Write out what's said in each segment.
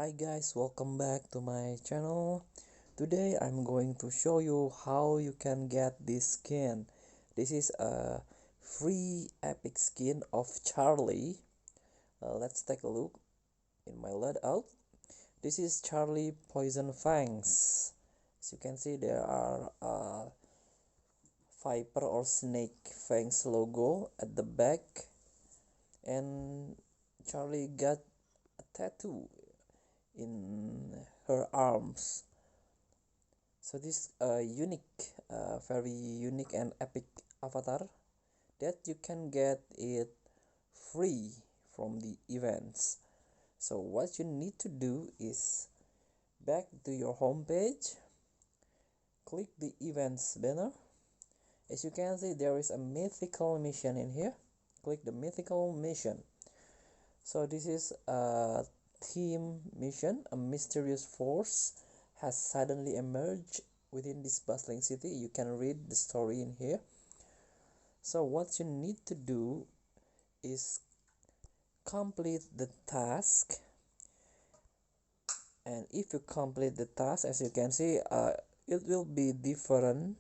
Hi guys, welcome back to my channel. Today I'm going to show you how you can get this skin. This is a free epic skin of Charly. Let's take a look in my loadout. This is Charly Poison Fangs. As you can see, there are viper or snake fangs logo at the back, and Charly got a tattoo in her arms. So this very unique and epic avatar that you can get it free from the events. So what you need to do is back to your home page, click the events banner. As you can see, there is a mythical mission in here. Click the mythical mission. So this is a team mission. A mysterious force has suddenly emerged within this bustling city. You can read the story in here. So what you need to do is complete the task, and if you complete the task, as you can see, it will be different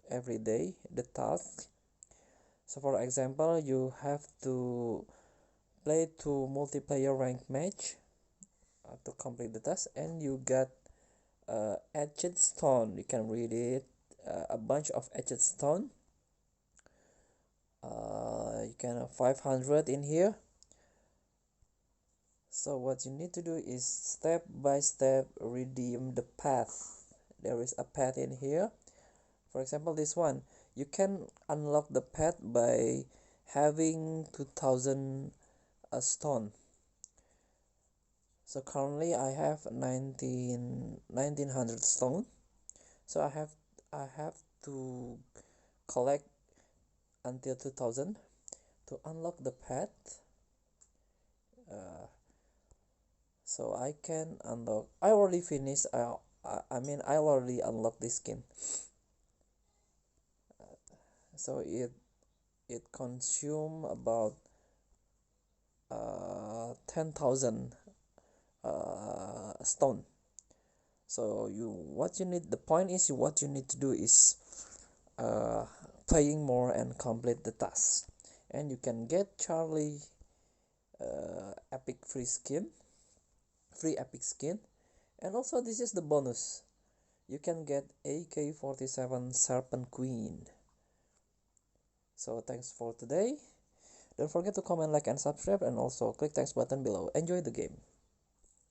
every day, the task. So for example, you have to play 2 multiplayer ranked match to complete the task, and you get etched stone. You can read it, a bunch of etched stone. You can have 500 in here. So what you need to do is step by step redeem the path. There is a path in here. For example, this one, you can unlock the path by having 2000 stone. So currently I have 1900 stone. So I have to collect until 2000 to unlock the path. So I can unlock. I already finished. I already unlocked this skin. So it consume about 10,000 stone. So what you need, the point is, what you need to do is uh, playing more and complete the task, and you can get Charly epic free epic skin. And also, this is the bonus, you can get AK-47 Serpent Queen. So thanks for today. Don't forget to comment, like, and subscribe, and also click thanks button below. Enjoy the game.